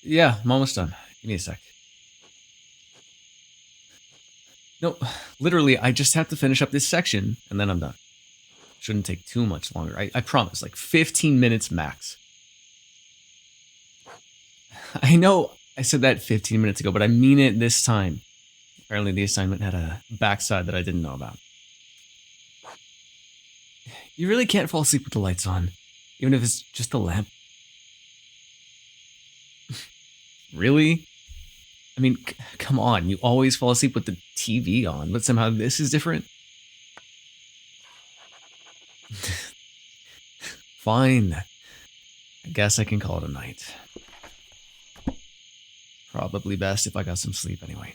Yeah, I'm almost done. Give me a sec. No, literally, I just have to finish up this section, and then I'm done. Shouldn't take too much longer. I promise, like 15 minutes max. I know I said that 15 minutes ago, but I mean it this time. Apparently, the assignment had a backside that I didn't know about. You really can't fall asleep with the lights on, even if it's just a lamp. Really? I mean, come on, you always fall asleep with the TV on, but somehow this is different? Fine. I guess I can call it a night. Probably best if I got some sleep anyway.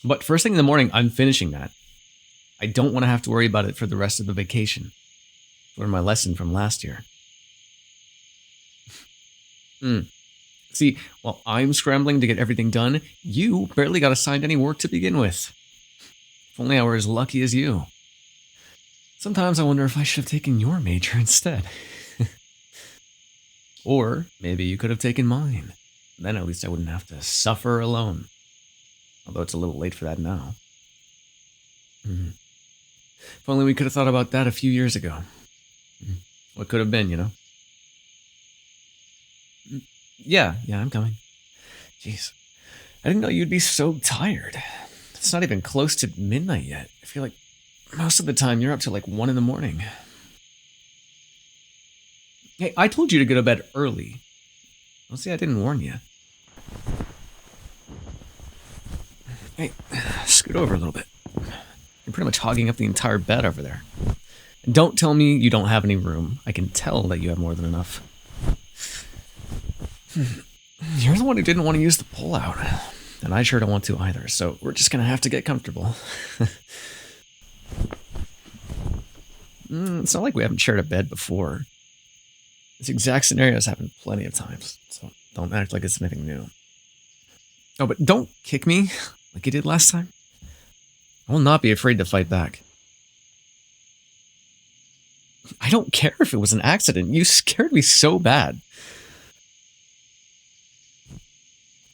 But first thing in the morning, I'm finishing that. I don't want to have to worry about it for the rest of the vacation. Learned my lesson from last year. See, while I'm scrambling to get everything done, you barely got assigned any work to begin with. If only I were as lucky as you. Sometimes I wonder if I should have taken your major instead. Or maybe you could have taken mine. Then at least I wouldn't have to suffer alone. Although it's a little late for that now. If only we could have thought about that a few years ago. What could have been, you know? Yeah, I'm coming. Jeez. I didn't know you'd be so tired. It's not even close to midnight yet. I feel like most of the time you're up till like 1 in the morning. Hey, I told you to go to bed early. Well, see, I didn't warn you. Hey, scoot over a little bit. You're pretty much hogging up the entire bed over there. And don't tell me you don't have any room. I can tell that you have more than enough. You're the one who didn't want to use the pull-out. And I sure don't want to either, so we're just going to have to get comfortable. It's not like we haven't shared a bed before. This exact scenario has happened plenty of times, so don't act like it's anything new. Oh, but don't kick me like you did last time. I will not be afraid to fight back. I don't care if it was an accident. You scared me so bad.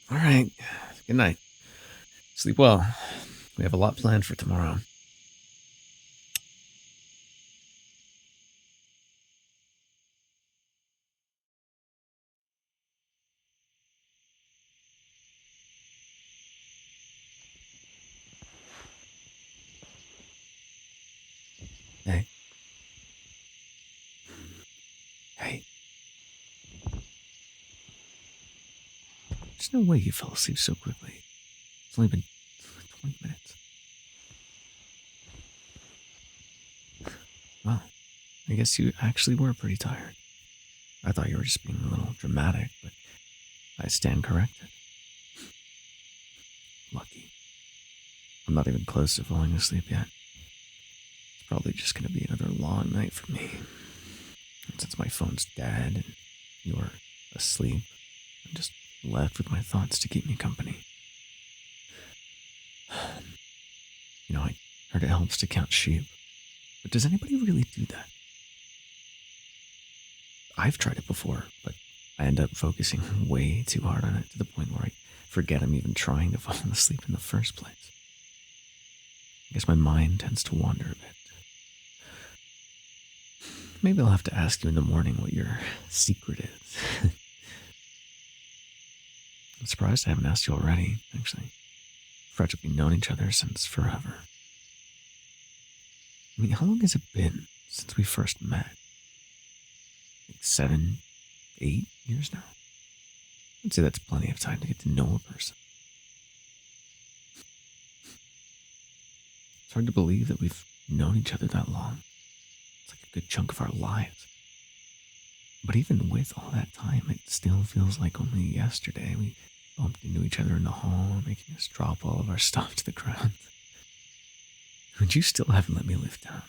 All right. Good night. Sleep well. We have a lot planned for tomorrow. Hey. Hey. There's no way you fell asleep so quickly. It's only been 20 minutes. Well, I guess you actually were pretty tired. I thought you were just being a little dramatic, but I stand corrected. Lucky. I'm not even close to falling asleep yet. It's probably just going to be another long night for me. And since my phone's dead and you're asleep, I'm just left with my thoughts to keep me company. You know, I heard it helps to count sheep. But does anybody really do that? I've tried it before, but I end up focusing way too hard on it to the point where I forget I'm even trying to fall asleep in the first place. I guess my mind tends to wander a bit. Maybe I'll have to ask you in the morning what your secret is. I'm surprised I haven't asked you already, actually. We've known each other since forever. I mean, how long has it been since we first met? Like 7, 8 years now? I'd say that's plenty of time to get to know a person. It's hard to believe that we've known each other that long. It's like a good chunk of our lives. But even with all that time, it still feels like only yesterday we bumped into each other in the hall, making us drop all of our stuff to the ground. And you still haven't let me live down.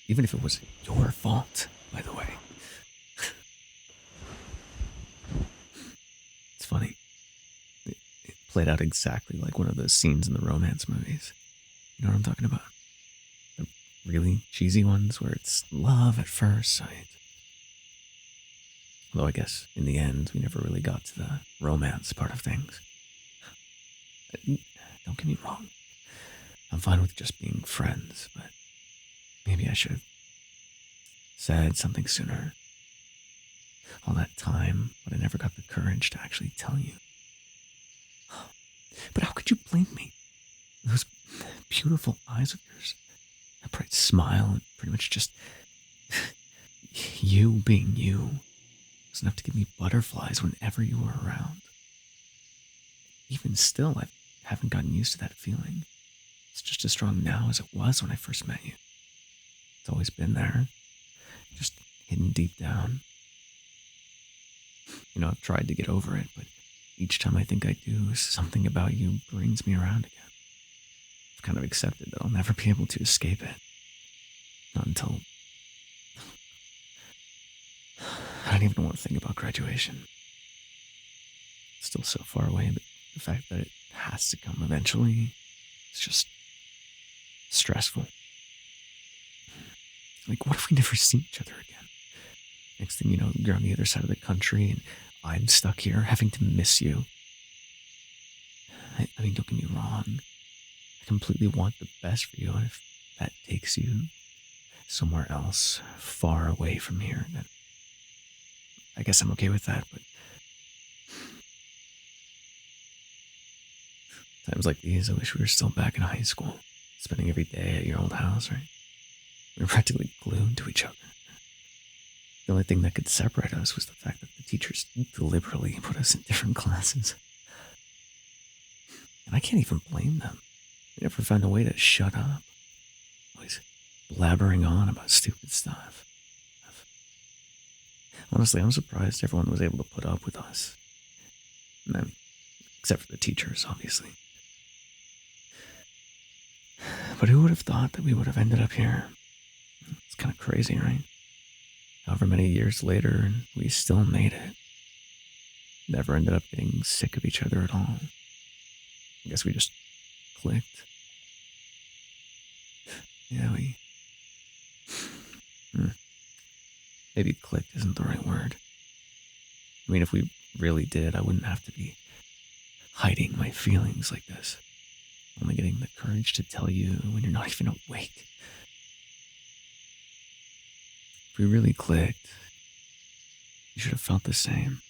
Even if it was your fault, by the way. It's funny. It played out exactly like one of those scenes in the romance movies. You know what I'm talking about? The really cheesy ones where it's love at first sight. Although I guess in the end, we never really got to the romance part of things. Don't get me wrong. I'm fine with just being friends, but maybe I should have said something sooner. All that time, but I never got the courage to actually tell you. But how could you blame me? Those beautiful eyes of yours, that bright smile, and pretty much just you being you was enough to give me butterflies whenever you were around. Even still, I haven't gotten used to that feeling. It's just as strong now as it was when I first met you. It's always been there, just hidden deep down. I've tried to get over it, but each time I think I do, something about you brings me around again. I've kind of accepted that I'll never be able to escape it. Not until... I don't even know what to think about graduation. It's still so far away, but the fact that it has to come eventually, it's just stressful. Like, what if we never see each other again? Next thing you know, you're on the other side of the country, and I'm stuck here having to miss you. I mean, don't get me wrong. I completely want the best for you, and if that takes you somewhere else, far away from here, then I guess I'm okay with that, but times like these, I wish we were still back in high school, spending every day at your old house, right? We were practically glued to each other. The only thing that could separate us was the fact that the teachers deliberately put us in different classes. And I can't even blame them. They never found a way to shut up. Always blabbering on about stupid stuff. Honestly, I'm surprised everyone was able to put up with us. I mean, except for the teachers, obviously. But who would have thought that we would have ended up here? It's kind of crazy, right? However many years later, and we still made it. Never ended up getting sick of each other at all. I guess we just clicked. Yeah, maybe clicked isn't the right word. I mean, if we really did, I wouldn't have to be hiding my feelings like this. Only getting the courage to tell you when you're not even awake. If we really clicked, you should have felt the same.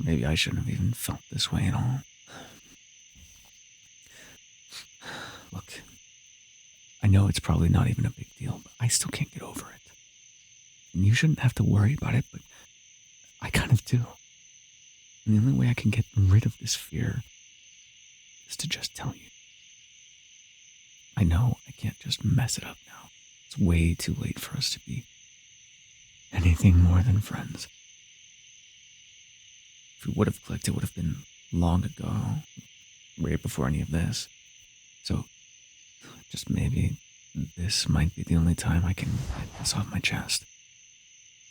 Maybe I shouldn't have even felt this way at all. Look, I know it's probably not even a big deal, but I still can't get over it. And you shouldn't have to worry about it, but I kind of do. And the only way I can get rid of this fear is to just tell you. I know I can't just mess it up now. It's way too late for us to be anything more than friends. If we would have clicked, it would have been long ago, way before any of this. So, just maybe this might be the only time I can get this off my chest.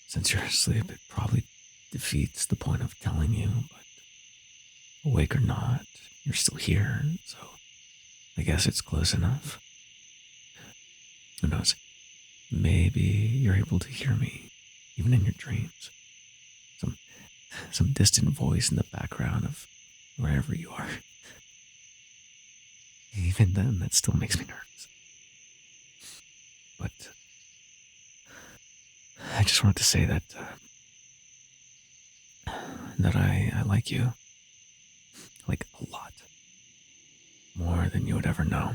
Since you're asleep, it probably defeats the point of telling you, but awake or not, you're still here, so I guess it's close enough. Who knows? Maybe you're able to hear me, even in your dreams. Some distant voice in the background of wherever you are. Even then, that still makes me nervous. But I just wanted to say that I like you. Like, a lot. More than you would ever know.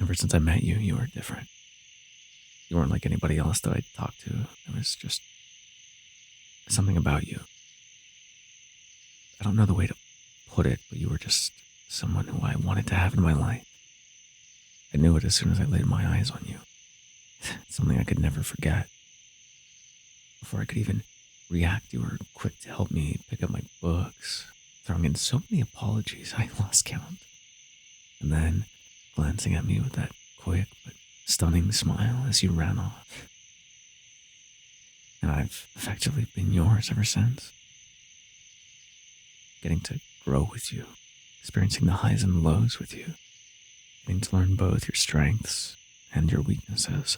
Ever since I met you, you were different. You weren't like anybody else that I talked to. There was just something about you. I don't know the way to put it, but you were just someone who I wanted to have in my life. I knew it as soon as I laid my eyes on you. Something I could never forget. Before I could even react, you were quick to help me pick up my books, throwing in so many apologies I lost count. And then glancing at me with that quick but stunning smile as you ran off. And I've effectively been yours ever since. Getting to grow with you, experiencing the highs and lows with you, getting to learn both your strengths and your weaknesses.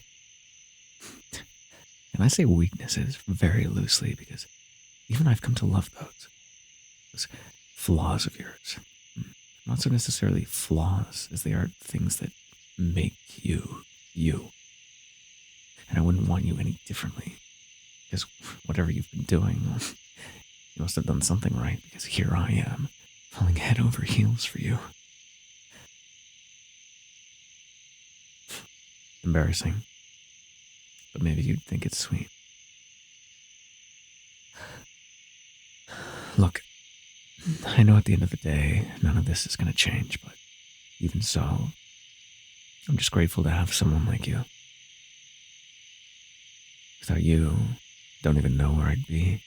And I say weaknesses very loosely because even I've come to love those flaws of yours. Not so necessarily flaws as they are things that make you, you. And I wouldn't want you any differently. Because whatever you've been doing, you must have done something right, because here I am, falling head over heels for you. Embarrassing. But maybe you'd think it's sweet. Look, I know at the end of the day, none of this is going to change, but even so, I'm just grateful to have someone like you. Without you, don't even know where I'd be.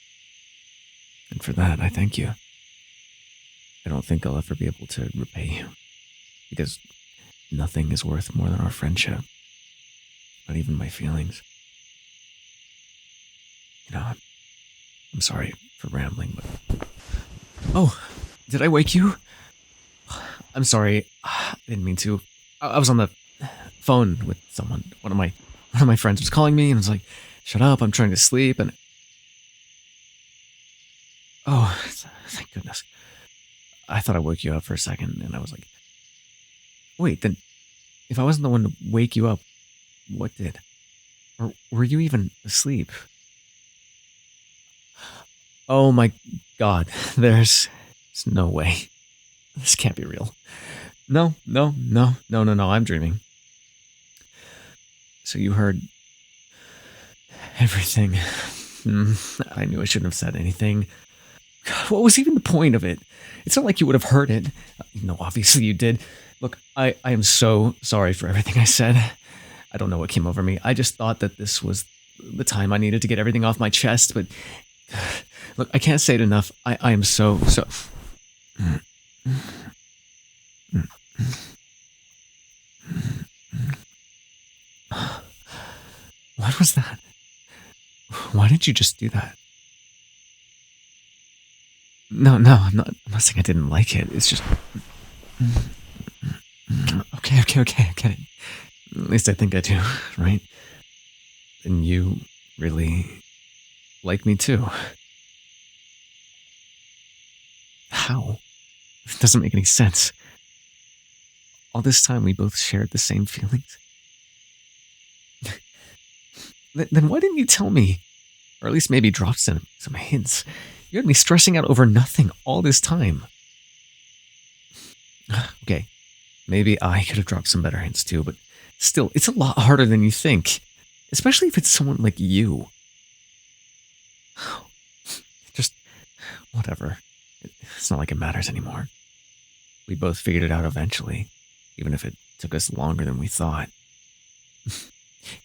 And for that, I thank you. I don't think I'll ever be able to repay you, because nothing is worth more than our friendship, not even my feelings. You know, I'm sorry for rambling, but... Oh, did I wake you? I'm sorry, I didn't mean to. I was on the phone with someone. One of my friends was calling me and was like, "Shut up, I'm trying to sleep," and... Oh, thank goodness. I thought I woke you up for a second, and I was like, wait, then if I wasn't the one to wake you up, what did? Or were you even asleep? Oh my God, there's no way. This can't be real. No, I'm dreaming. So you heard everything. I knew I shouldn't have said anything. God, what was even the point of it? It's not like you would have heard it. No, obviously you did. Look, I am so sorry for everything I said. I don't know what came over me. I just thought that this was the time I needed to get everything off my chest, but look, I can't say it enough. I am so... What was that? Why did you just do that? No, I'm not saying I didn't like it. It's just... Okay, I get it. At least I think I do, right? And you really like me too. How? It doesn't make any sense. All this time we both shared the same feelings. Then why didn't you tell me? Or at least maybe drop some hints. You had me stressing out over nothing all this time. Okay, maybe I could have dropped some better hints too, but still, it's a lot harder than you think. Especially if it's someone like you. Just, whatever. It's not like it matters anymore. We both figured it out eventually, even if it took us longer than we thought.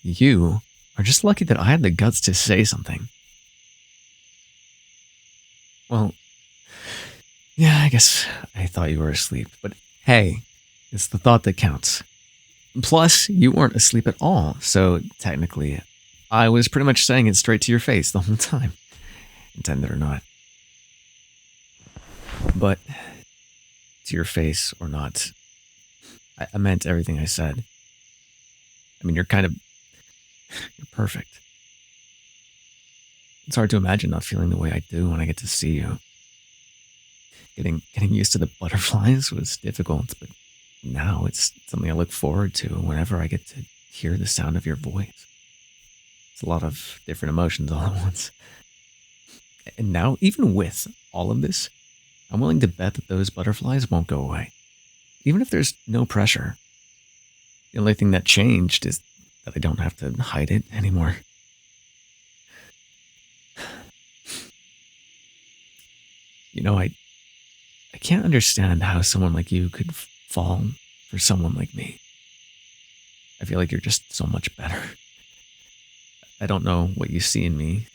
You are just lucky that I had the guts to say something. Well, yeah, I guess I thought you were asleep, but hey, it's the thought that counts. Plus, you weren't asleep at all, so technically, I was pretty much saying it straight to your face the whole time, intended or not. But, to your face or not, I meant everything I said. I mean, you're perfect. It's hard to imagine not feeling the way I do when I get to see you. Getting used to the butterflies was difficult, but now it's something I look forward to whenever I get to hear the sound of your voice. It's a lot of different emotions all at once. And now, even with all of this, I'm willing to bet that those butterflies won't go away. Even if there's no pressure. The only thing that changed is that I don't have to hide it anymore. You know, I can't understand how someone like you could fall for someone like me. I feel like you're just so much better. I don't know what you see in me,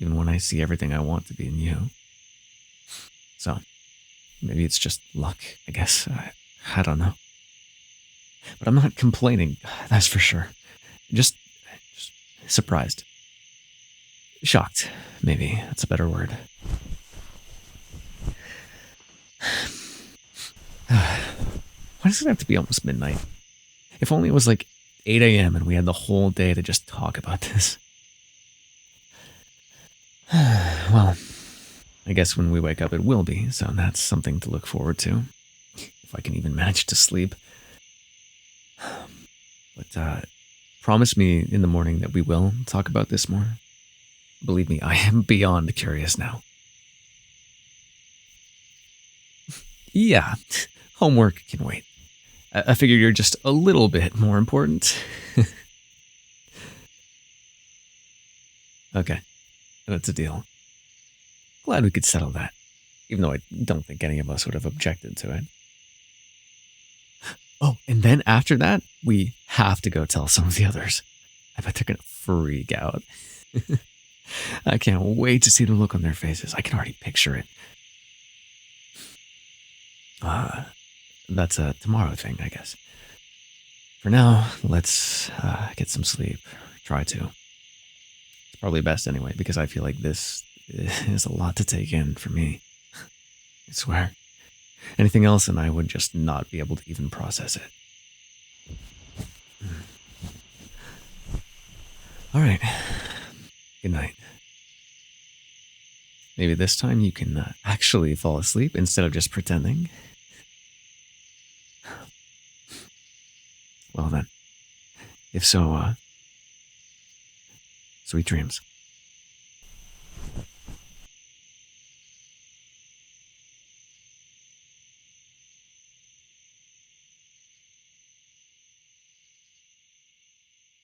even when I see everything I want to be in you. So, maybe it's just luck, I guess. I don't know. But I'm not complaining, that's for sure. Just surprised. Shocked, maybe. That's a better word. Why does it have to be almost midnight? If only it was like 8 a.m. and we had the whole day to just talk about this. Well, I guess when we wake up it will be, so that's something to look forward to. If I can even manage to sleep. But promise me in the morning that we will talk about this more. Believe me, I am beyond curious now. Yeah, homework can wait. I figure you're just a little bit more important. Okay, that's a deal. Glad we could settle that, even though I don't think any of us would have objected to it. Oh, and then after that, we have to go tell some of the others. I bet they're gonna freak out. I can't wait to see the look on their faces. I can already picture it. That's a tomorrow thing, I guess. For now, let's get some sleep. Try to. It's probably best anyway, because I feel like this is a lot to take in for me. I swear. Anything else, and I would just not be able to even process it. All right. Good night. Maybe this time you can actually fall asleep instead of just pretending. Well then. If so, sweet dreams.